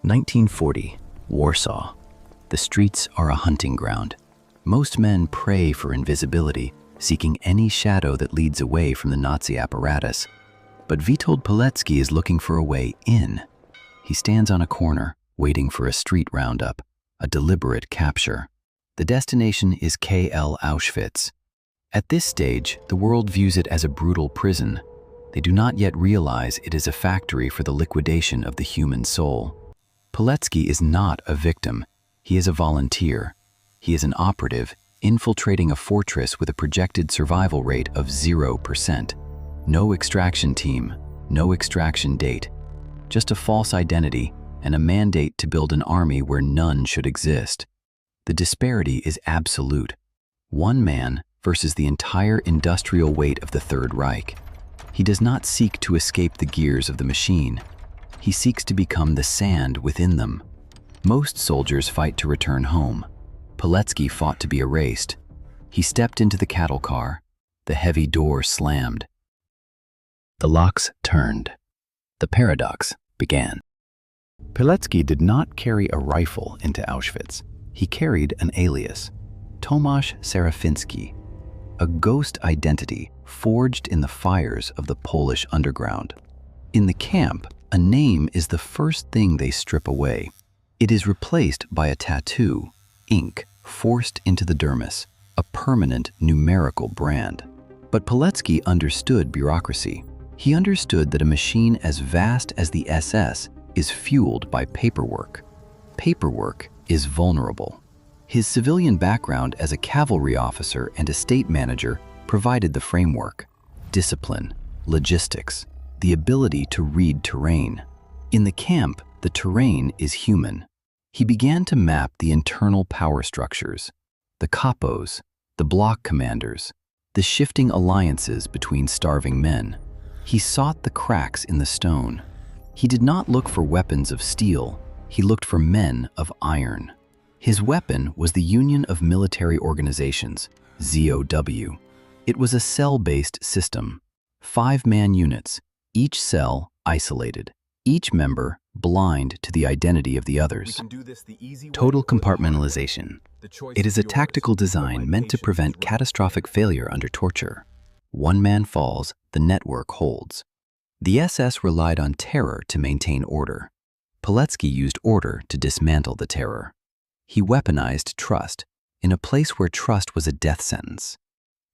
1940, Warsaw. The streets are a hunting ground. Most men pray for invisibility, seeking any shadow that leads away from the Nazi apparatus. But Witold Pilecki is looking for a way in. He stands on a corner, waiting for a street roundup, a deliberate capture. The destination is KL Auschwitz. At this stage, the world views it as a brutal prison. They do not yet realize it is a factory for the liquidation of the human soul. Pilecki is not a victim. He is a volunteer. He is an operative, infiltrating a fortress with a projected survival rate of 0%. No extraction team, no extraction date. Just a false identity and a mandate to build an army where none should exist. The disparity is absolute. One man versus the entire industrial weight of the Third Reich. He does not seek to escape the gears of the machine. He seeks to become the sand within them. Most soldiers fight to return home. Pilecki fought to be erased. He stepped into the cattle car. The heavy door slammed. The locks turned. The paradox began. Pilecki did not carry a rifle into Auschwitz. He carried an alias, Tomasz Serafiński, a ghost identity forged in the fires of the Polish underground. In the camp, a name is the first thing they strip away. It is replaced by a tattoo, ink, forced into the dermis, a permanent numerical brand. But Pilecki understood bureaucracy. He understood that a machine as vast as the SS is fueled by paperwork. Paperwork is vulnerable. His civilian background as a cavalry officer and estate manager provided the framework: discipline, logistics, the ability to read terrain. In the camp, the terrain is human. He began to map the internal power structures, the capos, the block commanders, the shifting alliances between starving men. He sought the cracks in the stone. He did not look for weapons of steel. He looked for men of iron. His weapon was the Union of Military Organizations, ZOW. It was a cell-based system. 5-man units, each cell isolated, each member blind to the identity of the others. Total compartmentalization. It is a tactical design meant to prevent catastrophic failure under torture. One man falls, the network holds. The SS relied on terror to maintain order. Pilecki used order to dismantle the terror. He weaponized trust in a place where trust was a death sentence.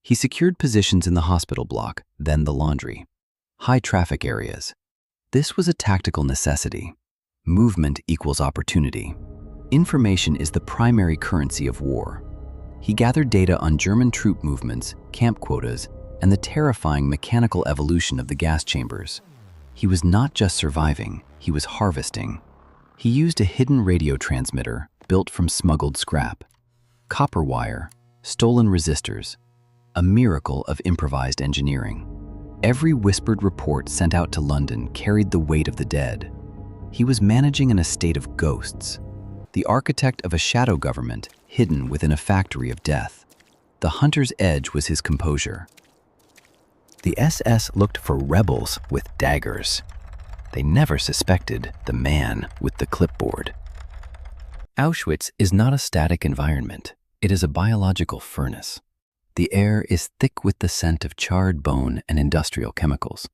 He secured positions in the hospital block, then the laundry. High traffic areas. This was a tactical necessity. Movement equals opportunity. Information is the primary currency of war. He gathered data on German troop movements, camp quotas, and the terrifying mechanical evolution of the gas chambers. He was not just surviving, he was harvesting. He used a hidden radio transmitter built from smuggled scrap, copper wire, stolen resistors, a miracle of improvised engineering. Every whispered report sent out to London carried the weight of the dead. He was managing an estate of ghosts, the architect of a shadow government hidden within a factory of death. The hunter's edge was his composure. The SS looked for rebels with daggers. They never suspected the man with the clipboard. Auschwitz is not a static environment. It is a biological furnace. The air is thick with the scent of charred bone and industrial chemicals.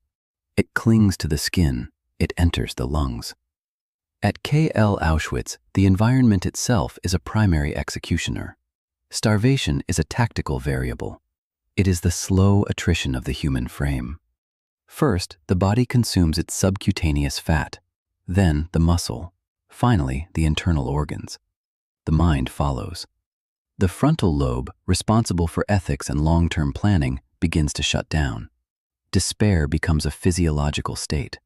It clings to the skin. It enters the lungs. At KL Auschwitz, the environment itself is a primary executioner. Starvation is a tactical variable. It is the slow attrition of the human frame. First, the body consumes its subcutaneous fat, then the muscle, finally the internal organs. The mind follows. The frontal lobe, responsible for ethics and long-term planning, begins to shut down. Despair becomes a physiological state.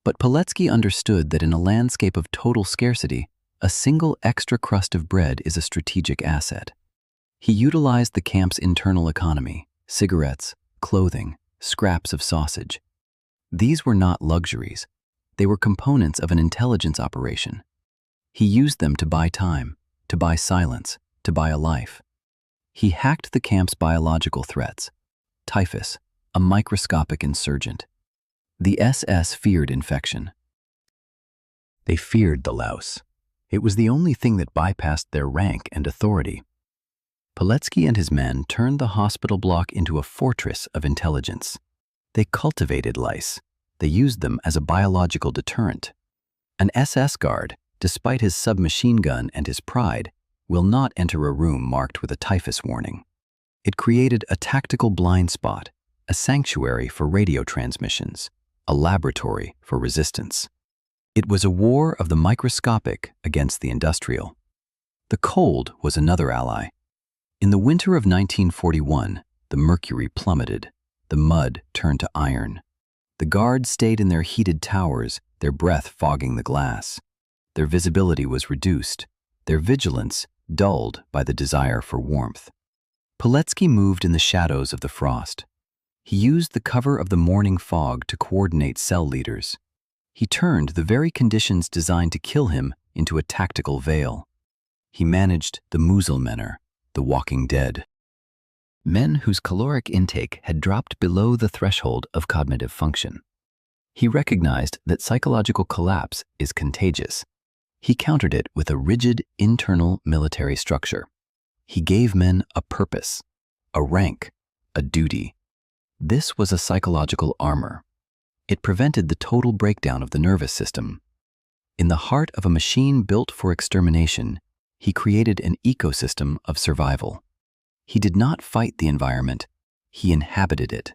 But Pilecki understood that in a landscape of total scarcity, a single extra crust of bread is a strategic asset. He utilized the camp's internal economy, cigarettes, clothing, scraps of sausage. These were not luxuries. They were components of an intelligence operation. He used them to buy time, to buy silence, to buy a life. He hacked the camp's biological threats. Typhus, a microscopic insurgent. The SS feared infection. They feared the louse. It was the only thing that bypassed their rank and authority. Pilecki and his men turned the hospital block into a fortress of intelligence. They cultivated lice. They used them as a biological deterrent. An SS guard, despite his submachine gun and his pride, will not enter a room marked with a typhus warning. It created a tactical blind spot, a sanctuary for radio transmissions, a laboratory for resistance. It was a war of the microscopic against the industrial. The cold was another ally. In the winter of 1941, the mercury plummeted. The mud turned to iron. The guards stayed in their heated towers, their breath fogging the glass. Their visibility was reduced, their vigilance dulled by the desire for warmth. Pilecki moved in the shadows of the frost. He used the cover of the morning fog to coordinate cell leaders. He turned the very conditions designed to kill him into a tactical veil. He managed the Muselmänner, the walking dead. Men whose caloric intake had dropped below the threshold of cognitive function. He recognized that psychological collapse is contagious. He countered it with a rigid internal military structure. He gave men a purpose, a rank, a duty. This was a psychological armor. It prevented the total breakdown of the nervous system. In the heart of a machine built for extermination, he created an ecosystem of survival. He did not fight the environment, he inhabited it.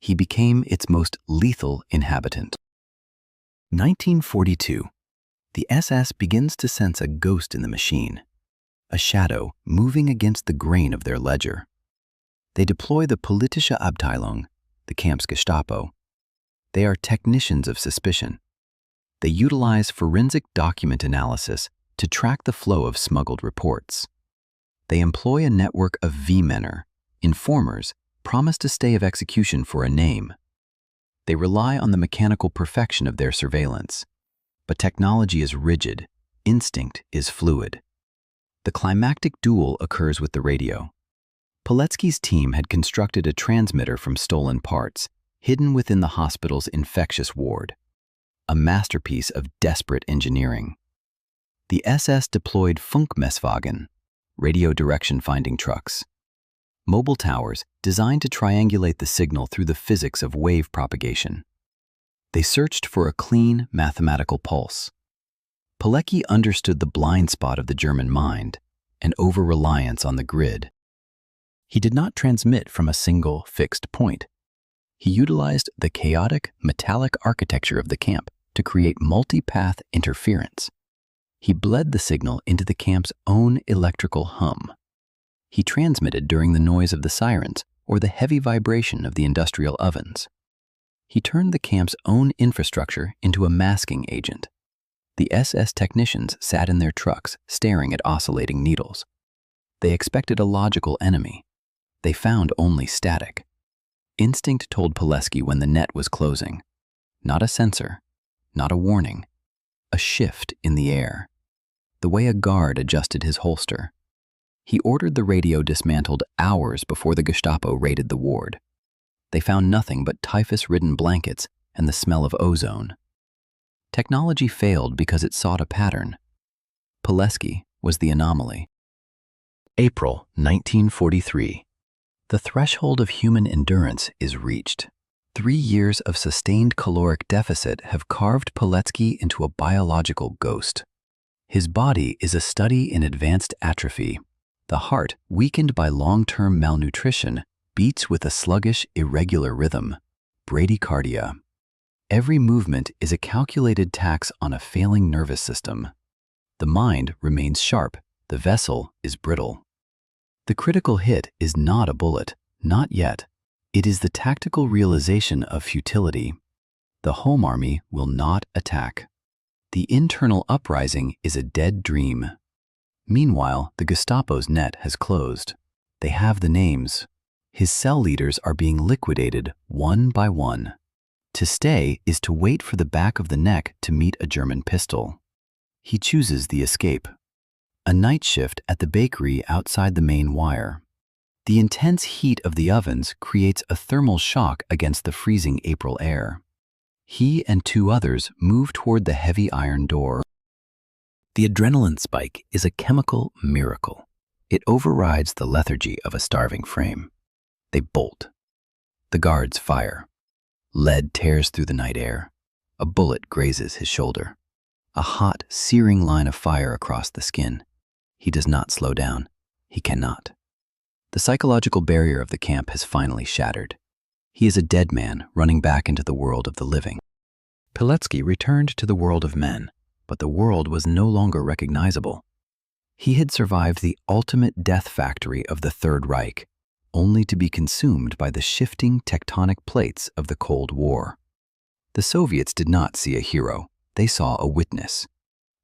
He became its most lethal inhabitant. 1942. The SS begins to sense a ghost in the machine, a shadow moving against the grain of their ledger. They deploy the Politische Abteilung, the camp's Gestapo. They are technicians of suspicion. They utilize forensic document analysis to track the flow of smuggled reports. They employ a network of V-Männer, informers, promised a stay of execution for a name. They rely on the mechanical perfection of their surveillance. But technology is rigid, instinct is fluid. The climactic duel occurs with the radio. Pilecki's team had constructed a transmitter from stolen parts, hidden within the hospital's infectious ward. A masterpiece of desperate engineering. The SS deployed Funkmesswagen, radio direction-finding trucks. Mobile towers designed to triangulate the signal through the physics of wave propagation. They searched for a clean mathematical pulse. Pilecki understood the blind spot of the German mind, an over-reliance on the grid. He did not transmit from a single fixed point. He utilized the chaotic, metallic architecture of the camp to create multi-path interference. He bled the signal into the camp's own electrical hum. He transmitted during the noise of the sirens or the heavy vibration of the industrial ovens. He turned the camp's own infrastructure into a masking agent. The SS technicians sat in their trucks staring at oscillating needles. They expected a logical enemy. They found only static. Instinct told Pilecki when the net was closing. Not a sensor, not a warning, a shift in the air. The way a guard adjusted his holster. He ordered the radio dismantled hours before the Gestapo raided the ward. They found nothing but typhus-ridden blankets and the smell of ozone. Technology failed because it sought a pattern. Pilecki was the anomaly. April 1943. The threshold of human endurance is reached. 3 years of sustained caloric deficit have carved Pilecki into a biological ghost. His body is a study in advanced atrophy. The heart, weakened by long-term malnutrition, beats with a sluggish, irregular rhythm, bradycardia. Every movement is a calculated tax on a failing nervous system. The mind remains sharp, the vessel is brittle. The critical hit is not a bullet, not yet. It is the tactical realization of futility. The home army will not attack. The internal uprising is a dead dream. Meanwhile, the Gestapo's net has closed. They have the names. His cell leaders are being liquidated one by one. To stay is to wait for the back of the neck to meet a German pistol. He chooses the escape. A night shift at the bakery outside the main wire. The intense heat of the ovens creates a thermal shock against the freezing April air. He and two others move toward the heavy iron door. The adrenaline spike is a chemical miracle. It overrides the lethargy of a starving frame. They bolt. The guards fire. Lead tears through the night air. A bullet grazes his shoulder. A hot, searing line of fire across the skin. He does not slow down. He cannot. The psychological barrier of the camp has finally shattered. He is a dead man running back into the world of the living. Pilecki returned to the world of men, but the world was no longer recognizable. He had survived the ultimate death factory of the Third Reich, only to be consumed by the shifting tectonic plates of the Cold War. The Soviets did not see a hero, they saw a witness.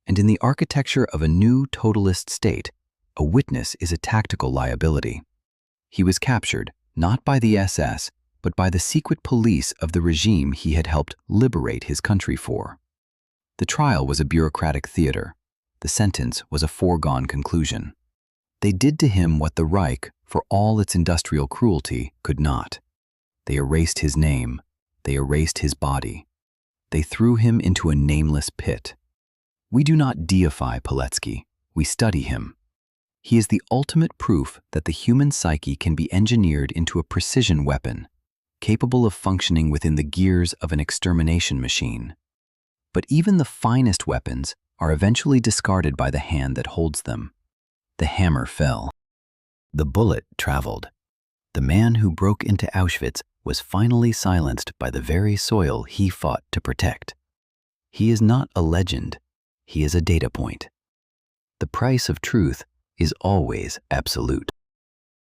And in the architecture of a new totalist state, a witness is a tactical liability. He was captured, not by the SS, but by the secret police of the regime he had helped liberate his country for. The trial was a bureaucratic theater. The sentence was a foregone conclusion. They did to him what the Reich, for all its industrial cruelty, could not. They erased his name. They erased his body. They threw him into a nameless pit. We do not deify Pilecki. We study him. He is the ultimate proof that the human psyche can be engineered into a precision weapon, capable of functioning within the gears of an extermination machine. But even the finest weapons are eventually discarded by the hand that holds them. The hammer fell. The bullet traveled. The man who broke into Auschwitz was finally silenced by the very soil he fought to protect. He is not a legend. He is a data point. The price of truth is always absolute.